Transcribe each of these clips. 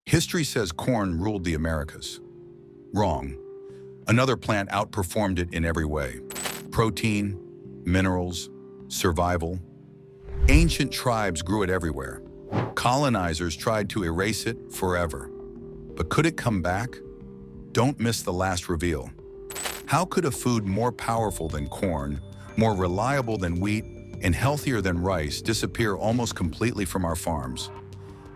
History says corn ruled the Americas. Wrong. Another plant outperformed it in every way. Protein, minerals, survival. Ancient tribes grew it everywhere. Colonizers tried to erase it forever. But could it come back? Don't miss the last reveal. How could a food more powerful than corn, more reliable than wheat, and healthier than rice disappear almost completely from our farms?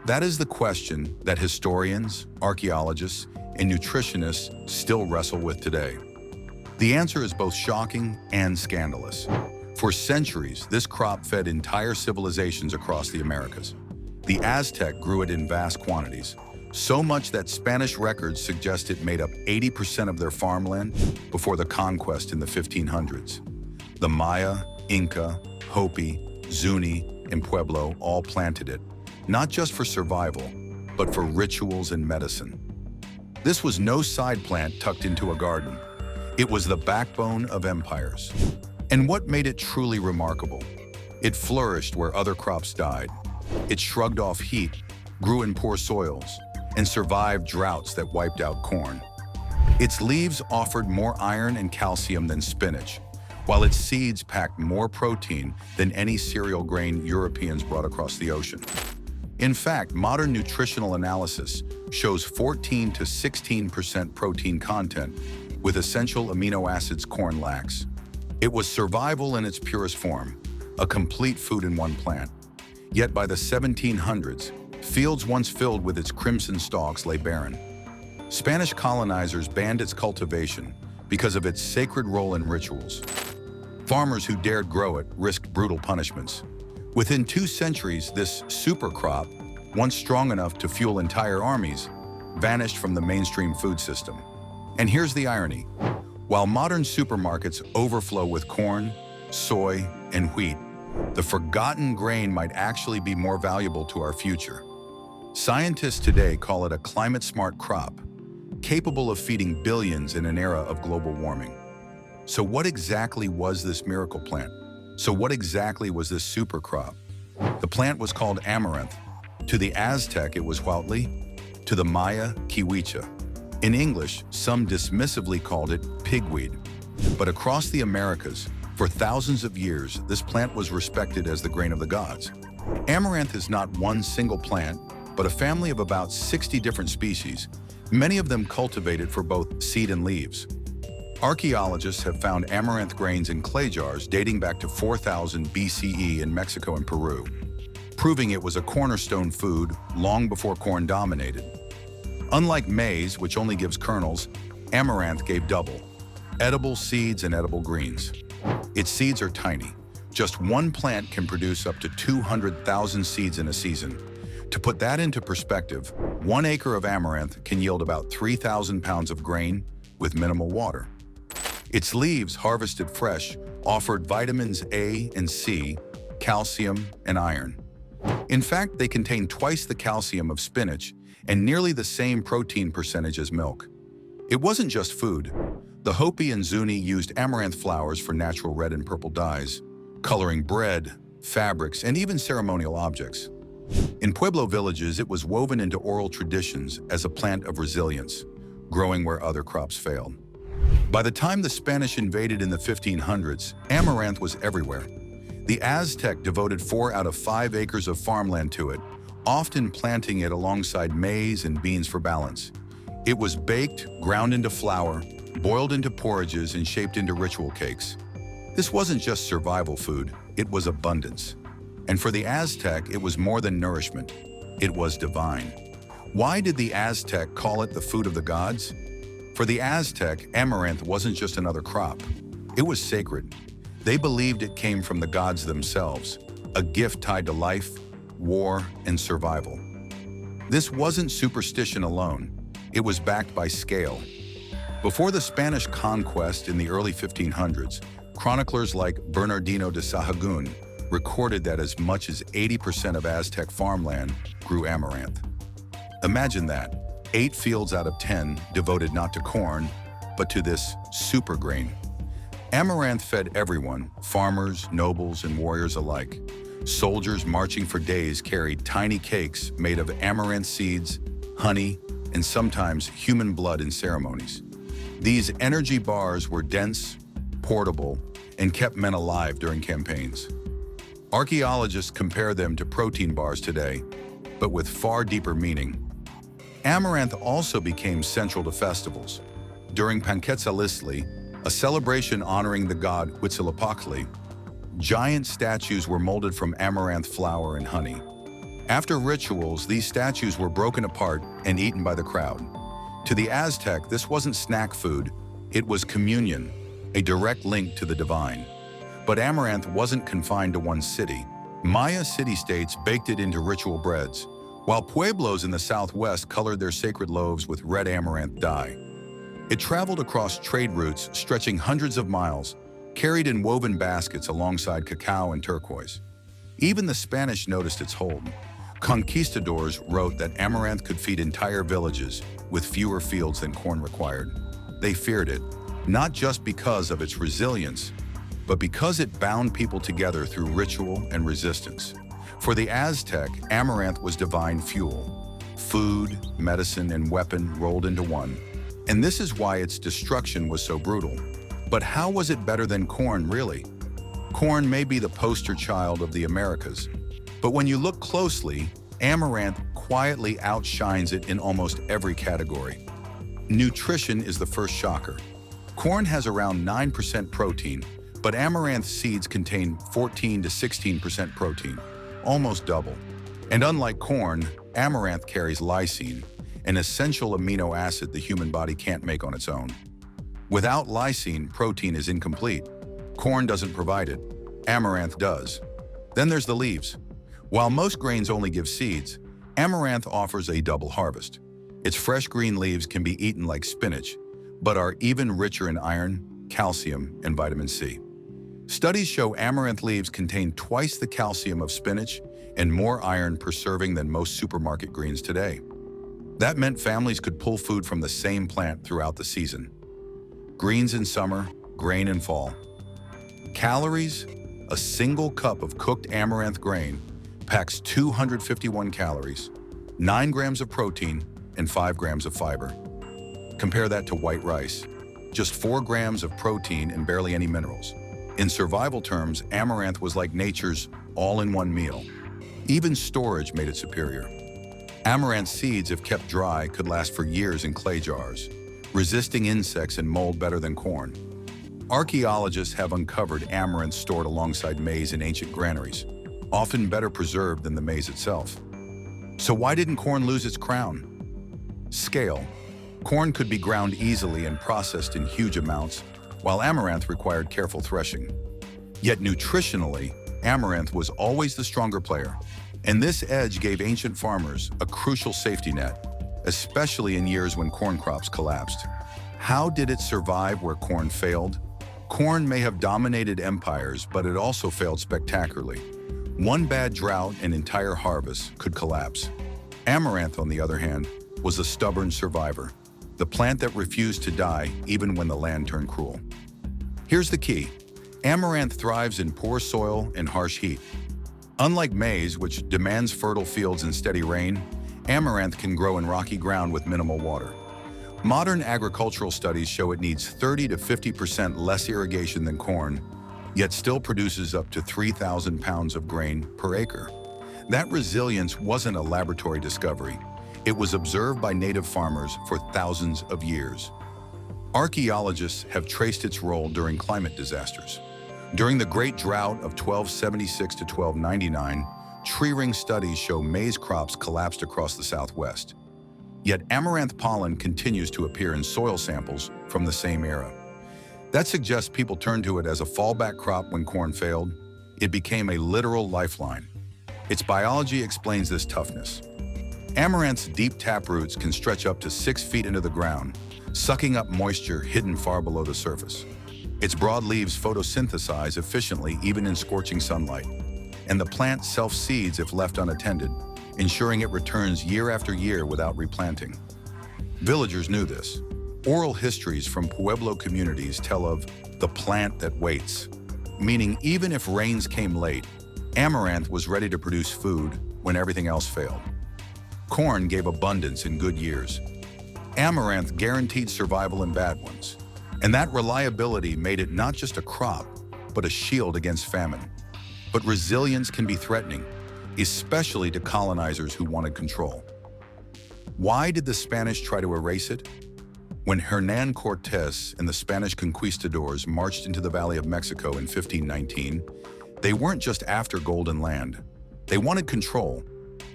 That is the question that historians, archaeologists, and nutritionists still wrestle with today. The answer is both shocking and scandalous. For centuries, this crop fed entire civilizations across the Americas. The Aztec grew it in vast quantities, so much that Spanish records suggest it made up 80% of their farmland before the conquest in the 1500s. The Maya, Inca, Hopi, Zuni, and Pueblo all planted it, not just for survival, but for rituals and medicine. This was no side plant tucked into a garden. It was the backbone of empires. And what made it truly remarkable? It flourished where other crops died. It shrugged off heat, grew in poor soils, and survived droughts that wiped out corn. Its leaves offered more iron and calcium than spinach, while its seeds packed more protein than any cereal grain Europeans brought across the ocean. In fact, modern nutritional analysis shows 14 to 16% protein content with essential amino acids corn lacks. It was survival in its purest form, a complete food in one plant. Yet by the 1700s, fields once filled with its crimson stalks lay barren. Spanish colonizers banned its cultivation because of its sacred role in rituals. Farmers who dared grow it risked brutal punishments. Within 2 centuries, this supercrop, once strong enough to fuel entire armies, vanished from the mainstream food system. And here's the irony. While modern supermarkets overflow with corn, soy, and wheat, the forgotten grain might actually be more valuable to our future. Scientists today call it a climate-smart crop, capable of feeding billions in an era of global warming. So what exactly was this miracle plant? So what exactly was this supercrop? The plant was called amaranth. To the Aztec, it was huautli. To the Maya, kiwicha. In English, some dismissively called it pigweed. But across the Americas, for thousands of years, this plant was respected as the grain of the gods. Amaranth is not one single plant, but a family of about 60 different species, many of them cultivated for both seed and leaves. Archaeologists have found amaranth grains in clay jars dating back to 4000 BCE in Mexico and Peru, proving it was a cornerstone food long before corn dominated. Unlike maize, which only gives kernels, amaranth gave double: edible seeds and edible greens. Its seeds are tiny. Just one plant can produce up to 200,000 seeds in a season. To put that into perspective, 1 acre of amaranth can yield about 3,000 pounds of grain with minimal water. Its leaves, harvested fresh, offered vitamins A and C, calcium, and iron. In fact, they contain twice the calcium of spinach and nearly the same protein percentage as milk. It wasn't just food. The Hopi and Zuni used amaranth flowers for natural red and purple dyes, coloring bread, fabrics, and even ceremonial objects. In Pueblo villages, it was woven into oral traditions as a plant of resilience, growing where other crops failed. By the time the Spanish invaded in the 1500s, amaranth was everywhere. The Aztec devoted 4 out of 5 acres of farmland to it, often planting it alongside maize and beans for balance. It was baked, ground into flour, boiled into porridges, and shaped into ritual cakes. This wasn't just survival food, it was abundance. And for the Aztec, it was more than nourishment. It was divine. Why did the Aztec call it the food of the gods? For the Aztec, amaranth wasn't just another crop. It was sacred. They believed it came from the gods themselves, a gift tied to life, war, and survival. This wasn't superstition alone. It was backed by scale. Before the Spanish conquest in the early 1500s, chroniclers like Bernardino de Sahagún recorded that as much as 80% of Aztec farmland grew amaranth. Imagine that. 8 fields out of 10 devoted not to corn, but to this super grain. Amaranth fed everyone, farmers, nobles, and warriors alike. Soldiers marching for days carried tiny cakes made of amaranth seeds, honey, and sometimes human blood in ceremonies. These energy bars were dense, portable, and kept men alive during campaigns. Archaeologists compare them to protein bars today, but with far deeper meaning. Amaranth also became central to festivals. During Panquetzalisli, a celebration honoring the god Huitzilopochtli, giant statues were molded from amaranth flour and honey. After rituals, these statues were broken apart and eaten by the crowd. To the Aztec, this wasn't snack food, it was communion, a direct link to the divine. But amaranth wasn't confined to one city. Maya city-states baked it into ritual breads, while pueblos in the southwest colored their sacred loaves with red amaranth dye. It traveled across trade routes stretching hundreds of miles, carried in woven baskets alongside cacao and turquoise. Even the Spanish noticed its hold. Conquistadors wrote that amaranth could feed entire villages with fewer fields than corn required. They feared it, not just because of its resilience, but because it bound people together through ritual and resistance. For the Aztec, amaranth was divine fuel. Food, medicine, and weapon rolled into one. And this is why its destruction was so brutal. But how was it better than corn, really? Corn may be the poster child of the Americas, but when you look closely, amaranth quietly outshines it in almost every category. Nutrition is the first shocker. Corn has around 9% protein, but amaranth seeds contain 14 to 16% protein, almost double. And unlike corn, amaranth carries lysine, an essential amino acid the human body can't make on its own. Without lysine, protein is incomplete. Corn doesn't provide it. Amaranth does. Then there's the leaves. While most grains only give seeds, amaranth offers a double harvest. Its fresh green leaves can be eaten like spinach, but are even richer in iron, calcium, and vitamin C. Studies show amaranth leaves contain twice the calcium of spinach and more iron per serving than most supermarket greens today. That meant families could pull food from the same plant throughout the season. Greens in summer, grain in fall. Calories: a single cup of cooked amaranth grain packs 251 calories, 9 grams of protein, and 5 grams of fiber. Compare that to white rice. Just 4 grams of protein and barely any minerals. In survival terms, amaranth was like nature's all-in-one meal. Even storage made it superior. Amaranth seeds, if kept dry, could last for years in clay jars, resisting insects and mold better than corn. Archaeologists have uncovered amaranth stored alongside maize in ancient granaries, often better preserved than the maize itself. So why didn't corn lose its crown? Scale. Corn could be ground easily and processed in huge amounts, while amaranth required careful threshing. Yet nutritionally, amaranth was always the stronger player. And this edge gave ancient farmers a crucial safety net, especially in years when corn crops collapsed. How did it survive where corn failed? Corn may have dominated empires, but it also failed spectacularly. One bad drought and entire harvests could collapse. Amaranth, on the other hand, was a stubborn survivor, the plant that refused to die even when the land turned cruel. Here's the key. Amaranth thrives in poor soil and harsh heat. Unlike maize, which demands fertile fields and steady rain, amaranth can grow in rocky ground with minimal water. Modern agricultural studies show it needs 30 to 50% less irrigation than corn, yet still produces up to 3,000 pounds of grain per acre. That resilience wasn't a laboratory discovery. It was observed by native farmers for thousands of years. Archaeologists have traced its role during climate disasters. During the Great Drought of 1276 to 1299, tree ring studies show maize crops collapsed across the Southwest. Yet amaranth pollen continues to appear in soil samples from the same era. That suggests people turned to it as a fallback crop when corn failed. It became a literal lifeline. Its biology explains this toughness. Amaranth's deep taproots can stretch up to 6 feet into the ground, sucking up moisture hidden far below the surface. Its broad leaves photosynthesize efficiently even in scorching sunlight, and the plant self-seeds if left unattended, ensuring it returns year after year without replanting. Villagers knew this. Oral histories from Pueblo communities tell of the plant that waits, meaning even if rains came late, amaranth was ready to produce food when everything else failed. Corn gave abundance in good years. Amaranth guaranteed survival in bad ones. And that reliability made it not just a crop, but a shield against famine. But resilience can be threatening, especially to colonizers who wanted control. Why did the Spanish try to erase it? When Hernán Cortés and the Spanish conquistadors marched into the Valley of Mexico in 1519, they weren't just after golden land. They wanted control,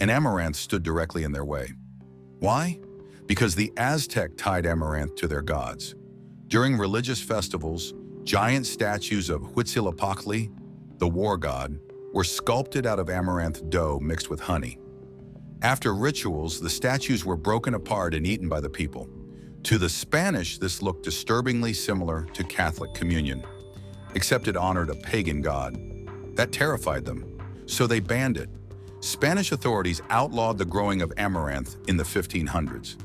and amaranth stood directly in their way. Why? Because the Aztec tied amaranth to their gods. During religious festivals, giant statues of Huitzilopochtli, the war god, were sculpted out of amaranth dough mixed with honey. After rituals, the statues were broken apart and eaten by the people. To the Spanish, this looked disturbingly similar to Catholic communion, except it honored a pagan god. That terrified them, so they banned it. Spanish authorities outlawed the growing of amaranth in the 1500s.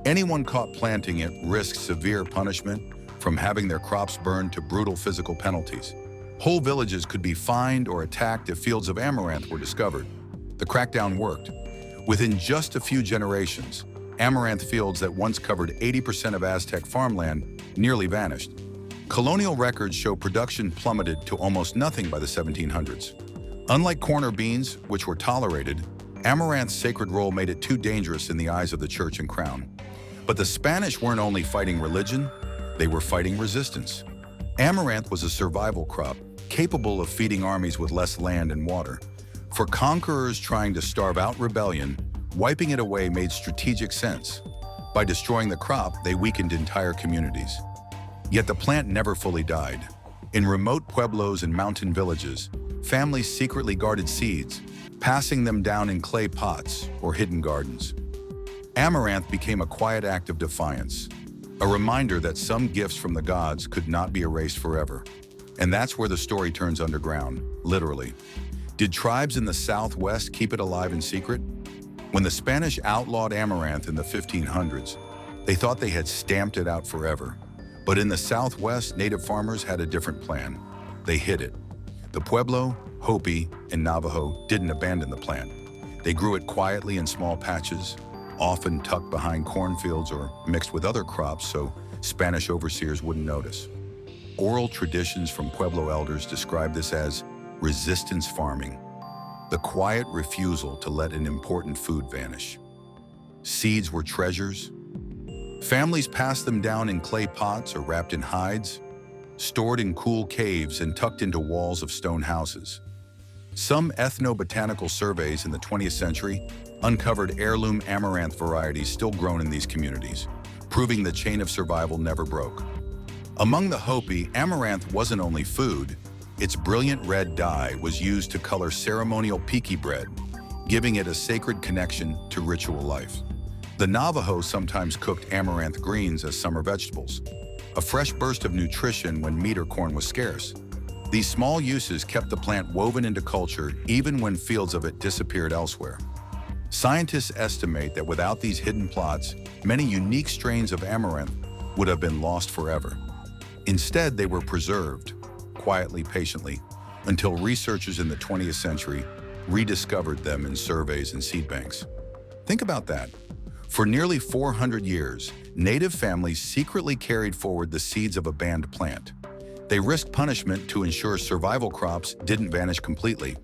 Anyone caught planting it risked severe punishment, from having their crops burned to brutal physical penalties. Whole villages could be fined or attacked if fields of amaranth were discovered. The crackdown worked. Within just a few generations, amaranth fields that once covered 80% of Aztec farmland nearly vanished. Colonial records show production plummeted to almost nothing by the 1700s. Unlike corn or beans, which were tolerated, amaranth's sacred role made it too dangerous in the eyes of the church and crown. But the Spanish weren't only fighting religion, they were fighting resistance. Amaranth was a survival crop, capable of feeding armies with less land and water. For conquerors trying to starve out rebellion, wiping it away made strategic sense. By destroying the crop, they weakened entire communities. Yet the plant never fully died. In remote pueblos and mountain villages, families secretly guarded seeds, passing them down in clay pots or hidden gardens. Amaranth became a quiet act of defiance, a reminder that some gifts from the gods could not be erased forever. And that's where the story turns underground, literally. Did tribes in the Southwest keep it alive in secret? When the Spanish outlawed amaranth in the 1500s, they thought they had stamped it out forever. But in the Southwest, native farmers had a different plan. They hid it. The Pueblo, Hopi, and Navajo didn't abandon the plant. They grew it quietly in small patches, often tucked behind cornfields or mixed with other crops so Spanish overseers wouldn't notice. Oral traditions from Pueblo elders describe this as resistance farming, the quiet refusal to let an important food vanish. Seeds were treasures. Families passed them down in clay pots or wrapped in hides, stored in cool caves and tucked into walls of stone houses. Some ethnobotanical surveys in the 20th century uncovered heirloom amaranth varieties still grown in these communities, proving the chain of survival never broke. Among the Hopi, amaranth wasn't only food. Its brilliant red dye was used to color ceremonial piqui bread, giving it a sacred connection to ritual life. The Navajo sometimes cooked amaranth greens as summer vegetables, a fresh burst of nutrition when meat or corn was scarce. These small uses kept the plant woven into culture even when fields of it disappeared elsewhere. Scientists estimate that without these hidden plots, many unique strains of amaranth would have been lost forever. Instead, they were preserved, quietly, patiently, until researchers in the 20th century rediscovered them in surveys and seed banks. Think about that. For nearly 400 years, native families secretly carried forward the seeds of a banned plant. They risked punishment to ensure survival crops didn't vanish completely.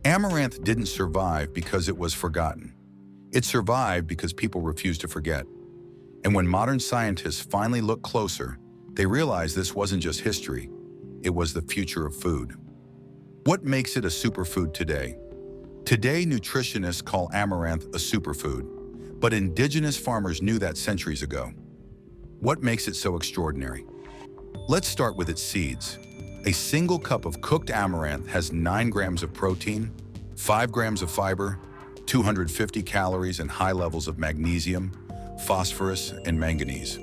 Amaranth didn't survive because it was forgotten. It survived because people refused to forget. And when modern scientists finally looked closer, they realized this wasn't just history, it was the future of food. What makes it a superfood today? Today, nutritionists call amaranth a superfood, but indigenous farmers knew that centuries ago. What makes it so extraordinary? Let's start with its seeds. A single cup of cooked amaranth has 9 grams of protein, 5 grams of fiber, 250 calories, and high levels of magnesium, phosphorus, and manganese.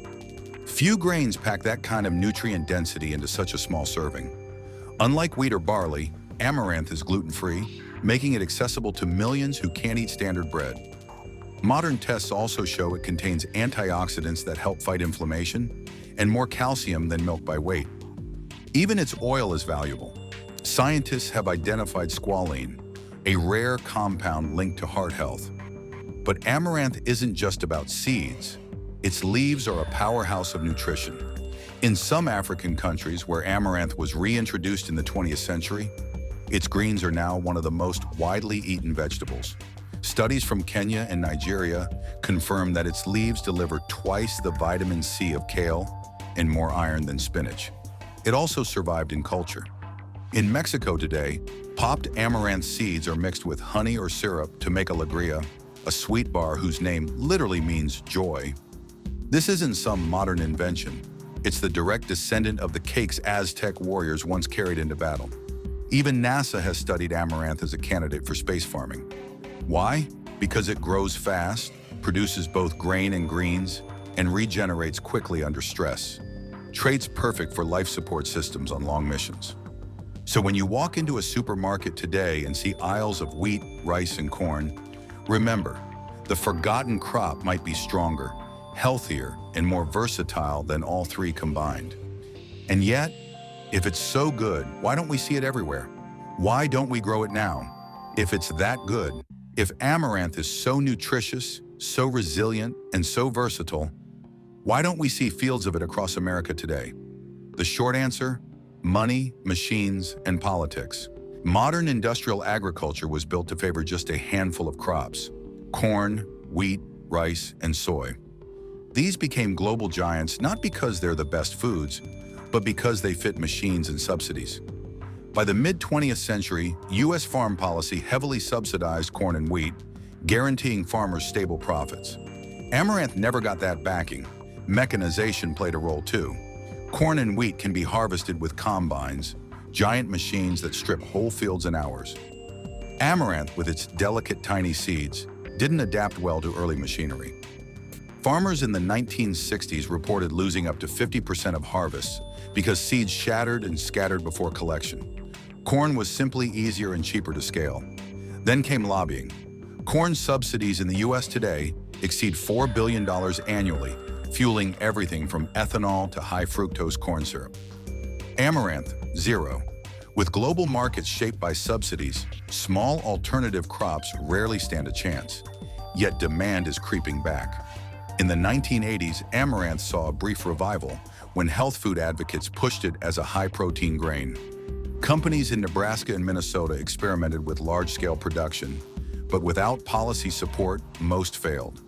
Few grains pack that kind of nutrient density into such a small serving. Unlike wheat or barley, amaranth is gluten-free, making it accessible to millions who can't eat standard bread. Modern tests also show it contains antioxidants that help fight inflammation and more calcium than milk by weight. Even its oil is valuable. Scientists have identified squalene, a rare compound linked to heart health. But amaranth isn't just about seeds. Its leaves are a powerhouse of nutrition. In some African countries where amaranth was reintroduced in the 20th century, its greens are now one of the most widely eaten vegetables. Studies from Kenya and Nigeria confirm that its leaves deliver twice the vitamin C of kale and more iron than spinach. It also survived in culture. In Mexico today, popped amaranth seeds are mixed with honey or syrup to make alegría, a sweet bar whose name literally means joy. This isn't some modern invention. It's the direct descendant of the cakes Aztec warriors once carried into battle. Even NASA has studied amaranth as a candidate for space farming. Why? Because it grows fast, produces both grain and greens, and regenerates quickly under stress. Traits perfect for life support systems on long missions. So when you walk into a supermarket today and see aisles of wheat, rice, and corn, remember, the forgotten crop might be stronger, healthier, and more versatile than all three combined. And yet, if it's so good, why don't we see it everywhere? Why don't we grow it now? If it's that good, if amaranth is so nutritious, so resilient, and so versatile, why don't we see fields of it across America today? The short answer? Money, machines, and politics. Modern industrial agriculture was built to favor just a handful of crops: corn, wheat, rice, and soy. These became global giants not because they're the best foods, but because they fit machines and subsidies. By the mid-20th century, U.S. farm policy heavily subsidized corn and wheat, guaranteeing farmers stable profits. Amaranth never got that backing. Mechanization played a role too. Corn and wheat can be harvested with combines, giant machines that strip whole fields in hours. Amaranth, with its delicate tiny seeds, didn't adapt well to early machinery. Farmers in the 1960s reported losing up to 50% of harvests because seeds shattered and scattered before collection. Corn was simply easier and cheaper to scale. Then came lobbying. Corn subsidies in the U.S. today exceed $4 billion annually, fueling everything from ethanol to high fructose corn syrup. Amaranth, zero. With global markets shaped by subsidies, small alternative crops rarely stand a chance. Yet demand is creeping back. In the 1980s, amaranth saw a brief revival when health food advocates pushed it as a high-protein grain. Companies in Nebraska and Minnesota experimented with large-scale production, but without policy support, most failed.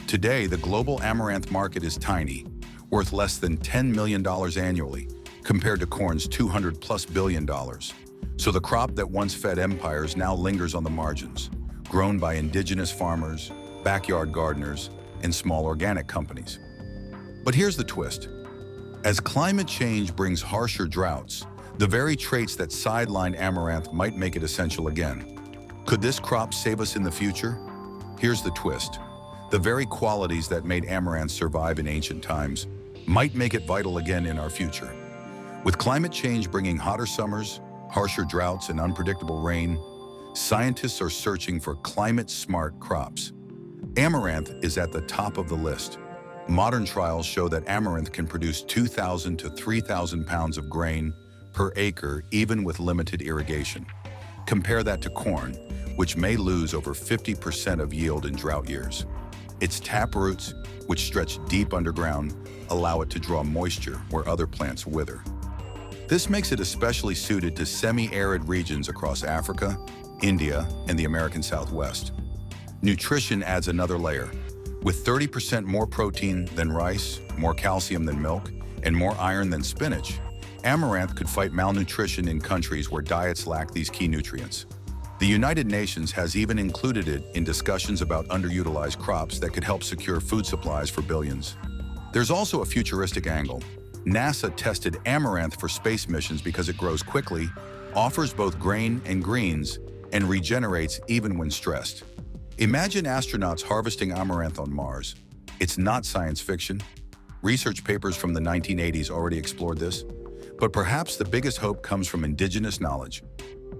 Today, the global amaranth market is tiny, worth less than $10 million annually, compared to corn's $200+ billion. So the crop that once fed empires now lingers on the margins, grown by indigenous farmers, backyard gardeners, and small organic companies. But here's the twist. As climate change brings harsher droughts, the very traits that sidelined amaranth might make it essential again. Could this crop save us in the future? Here's the twist. The very qualities that made amaranth survive in ancient times might make it vital again in our future. With climate change bringing hotter summers, harsher droughts, and unpredictable rain, scientists are searching for climate-smart crops. Amaranth is at the top of the list. Modern trials show that amaranth can produce 2,000 to 3,000 pounds of grain per acre, even with limited irrigation. Compare that to corn, which may lose over 50% of yield in drought years. Its tap roots, which stretch deep underground, allow it to draw moisture where other plants wither. This makes it especially suited to semi-arid regions across Africa, India, and the American Southwest. Nutrition adds another layer. With 30% more protein than rice, more calcium than milk, and more iron than spinach, amaranth could fight malnutrition in countries where diets lack these key nutrients. The United Nations has even included it in discussions about underutilized crops that could help secure food supplies for billions. There's also a futuristic angle. NASA tested amaranth for space missions because it grows quickly, offers both grain and greens, and regenerates even when stressed. Imagine astronauts harvesting amaranth on Mars. It's not science fiction. Research papers from the 1980s already explored this. But perhaps the biggest hope comes from indigenous knowledge.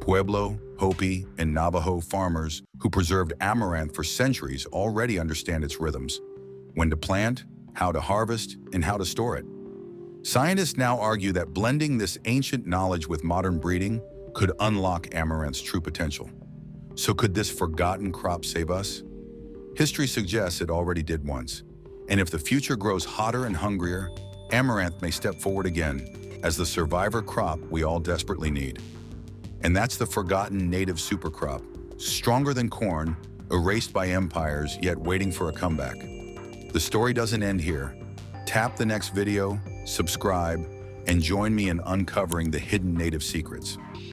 Pueblo, Hopi, and Navajo farmers who preserved amaranth for centuries already understand its rhythms: when to plant, how to harvest, and how to store it. Scientists now argue that blending this ancient knowledge with modern breeding could unlock amaranth's true potential. So could this forgotten crop save us? History suggests it already did once. And if the future grows hotter and hungrier, amaranth may step forward again as the survivor crop we all desperately need. And that's the forgotten native supercrop, stronger than corn, erased by empires, yet waiting for a comeback. The story doesn't end here. Tap the next video, subscribe, and join me in uncovering the hidden native secrets.